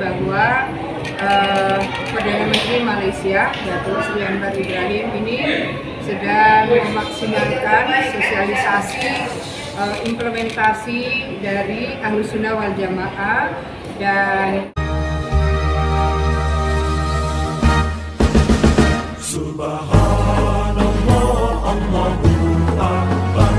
bahwa Perdana Menteri Malaysia, Datuk Seri Anwar Ibrahim ini sedang memaksimalkan sosialisasi implementasi dari Ahlus Sunnah wal Jamaah dan Subhanallah, Allahu Akbar.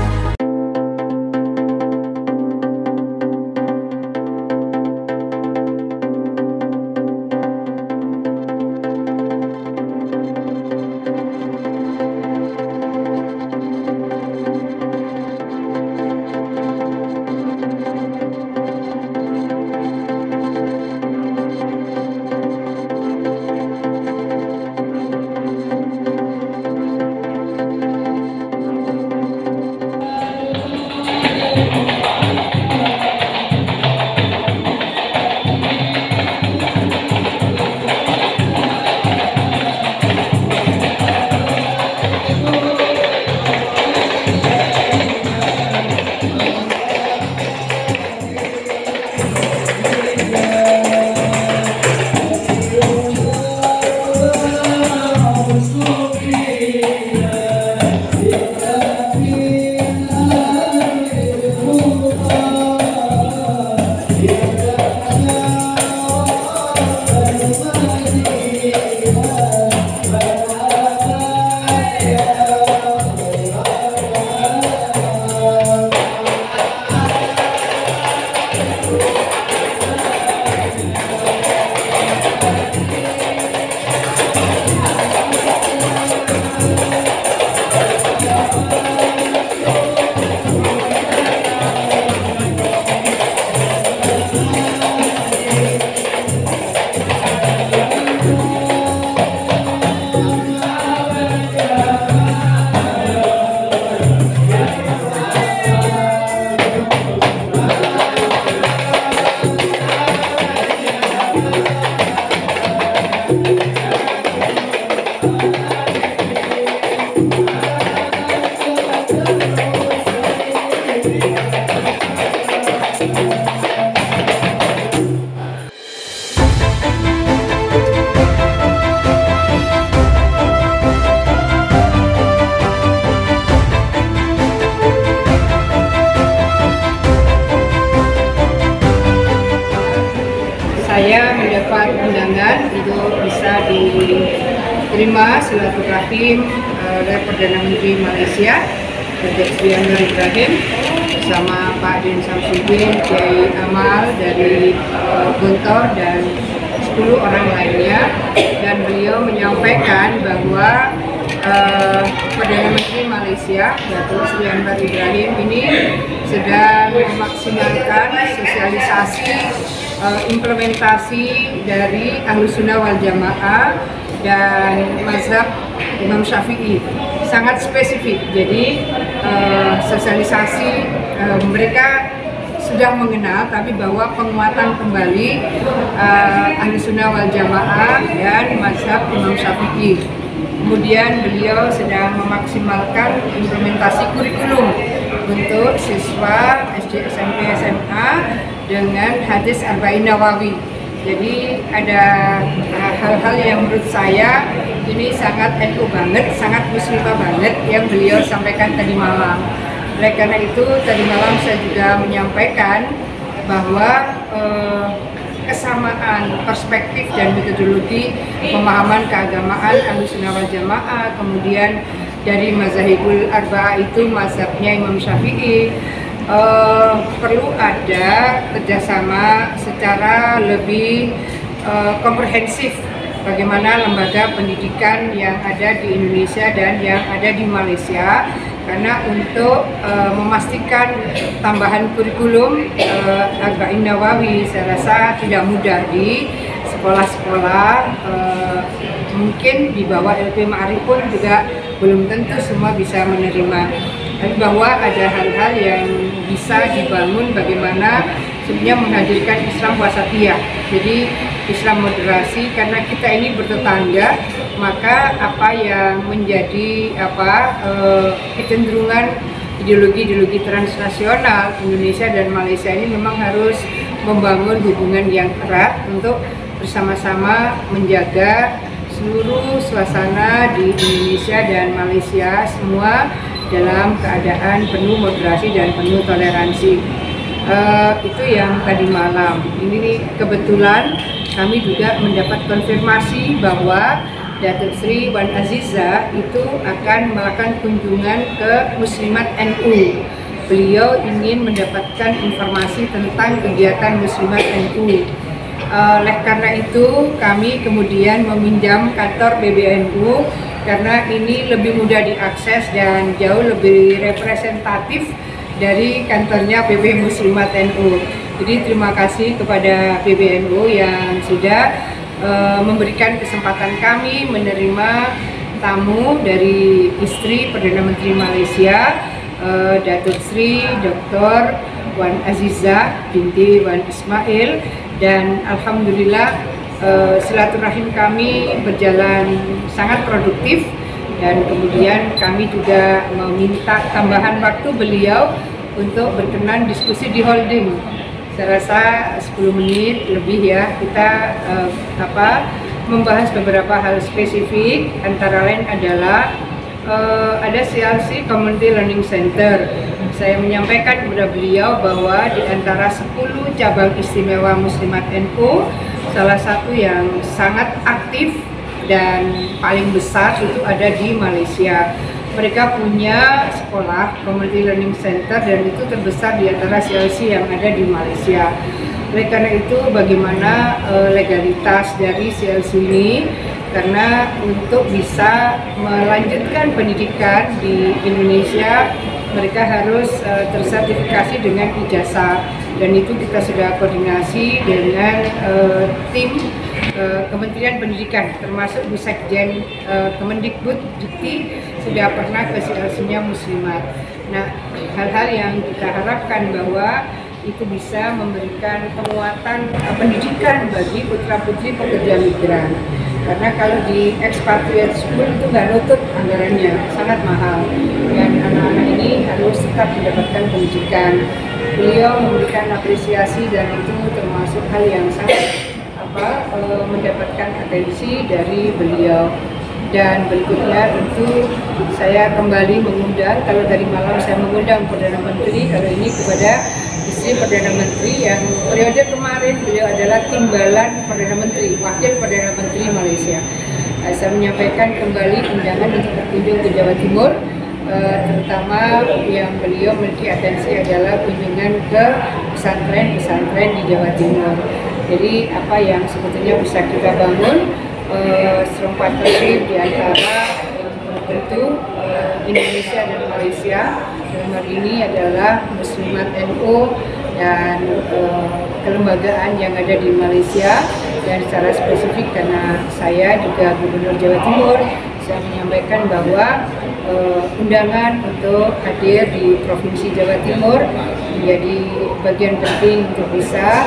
Saya mendapat undangan untuk bisa diterima silaturahim oleh Perdana Menteri Malaysia, Datuk Seri Anwar Ibrahim, bersama Pak Din Samsudin, Kiai Amal dari Guntur dan 10 orang lainnya, dan beliau menyampaikan bahwa Perdana Menteri Malaysia, Datuk Seri Anwar Ibrahim ini sedang memaksimalkan sosialisasi implementasi dari Ahlus Sunnah wal Jamaah dan mazhab Imam Syafi'i, sangat spesifik. Jadi sosialisasi mereka sudah mengenal, tapi bahwa penguatan kembali Ahlus Sunnah wal Jamaah dan mazhab Imam Syafi'i. Kemudian beliau sedang memaksimalkan implementasi kurikulum untuk siswa SD, SMP, SMA dengan hadis Arba'in Nawawi. Jadi ada hal-hal yang menurut saya ini sangat NU banget, sangat muslimah banget yang beliau sampaikan tadi malam. Oleh karena itu tadi malam saya juga menyampaikan bahwa kesamaan perspektif dan metodologi pemahaman keagamaan Ahlus Sunnah wal Jamaah, kemudian dari mazhabul arba'ah itu mazhabnya Imam Syafi'i, perlu ada kerjasama secara lebih komprehensif bagaimana lembaga pendidikan yang ada di Indonesia dan yang ada di Malaysia, karena untuk memastikan tambahan kurikulum Arba'in Nawawi saya rasa tidak mudah di sekolah-sekolah, mungkin di bawah LP Ma'arif pun juga belum tentu semua bisa menerima. Tapi bahwa ada hal-hal yang bisa dibangun bagaimana sebenarnya menghadirkan Islam wasatiyah, jadi Islam moderasi, karena kita ini bertetangga, maka apa yang menjadi kecenderungan ideologi-ideologi transnasional Indonesia dan Malaysia ini memang harus membangun hubungan yang erat untuk bersama-sama menjaga seluruh suasana di Indonesia dan Malaysia semua dalam keadaan penuh moderasi dan penuh toleransi. Itu yang tadi malam. Ini kebetulan kami juga mendapat konfirmasi bahwa Datuk Sri Wan Azizah itu akan melakukan kunjungan ke Muslimat NU. Beliau ingin mendapatkan informasi tentang kegiatan Muslimat NU. Oleh karena itu kami kemudian meminjam kantor PBNU karena ini lebih mudah diakses dan jauh lebih representatif dari kantornya PP Muslimat NU. Jadi terima kasih kepada PBNU yang sudah memberikan kesempatan kami menerima tamu dari istri Perdana Menteri Malaysia, Datuk Sri Dr. Wan Azizah binti Wan Ismail, dan alhamdulillah silaturahim kami berjalan sangat produktif. Dan kemudian kami juga meminta tambahan waktu beliau untuk berkenan diskusi di holding. Saya rasa 10 menit lebih ya, kita membahas beberapa hal spesifik, antara lain adalah ada CLC Community Learning Center. Saya menyampaikan kepada beliau bahwa di antara 10 cabang istimewa Muslimat NU, salah satu yang sangat aktif dan paling besar itu ada di Malaysia. Mereka punya sekolah Community Learning Center dan itu terbesar di antara CLC yang ada di Malaysia. Oleh karena itu bagaimana legalitas dari CLC ini, karena untuk bisa melanjutkan pendidikan di Indonesia mereka harus tersertifikasi dengan ijazah, dan itu kita sudah koordinasi dengan tim Kementerian Pendidikan, termasuk Bu Sekjen Kemendikbud Dikti sudah pernah ke CLC-nya Muslimat. Nah, hal-hal yang kita harapkan bahwa itu bisa memberikan penguatan pendidikan bagi putra-putri pekerja migran. Karena kalau di expatriate school itu nggak nutup anggarannya, sangat mahal. Dan anak-anak ini harus tetap mendapatkan pendidikan. Beliau memberikan apresiasi dan itu termasuk hal yang sangat mendapatkan atensi dari beliau. Dan berikutnya tentu saya kembali mengundang, kalau dari malam saya mengundang Perdana Menteri, kalau ini kepada istri Perdana Menteri yang periode kemarin beliau adalah timbalan Perdana Menteri, wakil Perdana Menteri Malaysia. Saya menyampaikan kembali undangan untuk berkunjung ke Jawa Timur, terutama yang beliau memiliki atensi adalah kunjungan ke pesantren-pesantren di Jawa Timur. Jadi apa yang sebetulnya bisa kita bangun strong partnership di antara tentu Indonesia dan Malaysia. Dalam hal ini adalah Muslimat NU dan kelembagaan yang ada di Malaysia, dan secara spesifik karena saya juga Gubernur Jawa Timur, saya menyampaikan bahwa undangan untuk hadir di Provinsi Jawa Timur menjadi bagian penting untuk bisa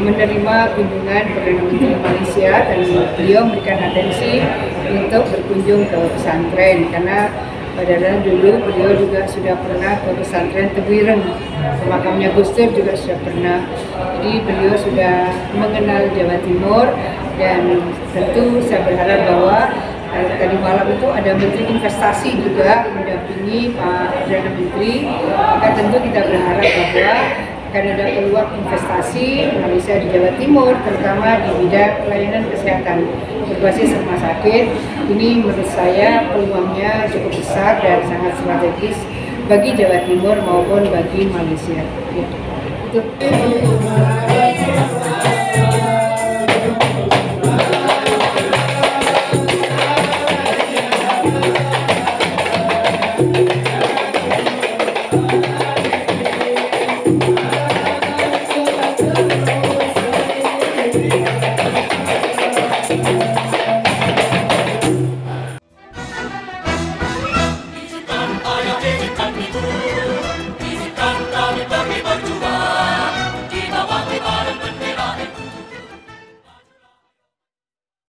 menerima kunjungan Perdana Menteri Malaysia, dan beliau memberikan atensi untuk berkunjung ke pesantren karena pada dulu beliau juga sudah pernah ke pesantren Tebuireng, ke makamnya Gus Dur juga sudah pernah. Jadi beliau sudah mengenal Jawa Timur, dan tentu saya berharap bahwa tadi malam itu ada Menteri Investasi juga mendampingi Pak Perdana Menteri, maka tentu kita berharap bahwa akan ada peluang investasi Malaysia di Jawa Timur, terutama di bidang pelayanan kesehatan berbasis rumah sakit. Ini menurut saya peluangnya cukup besar dan sangat strategis bagi Jawa Timur maupun bagi Malaysia. Itu.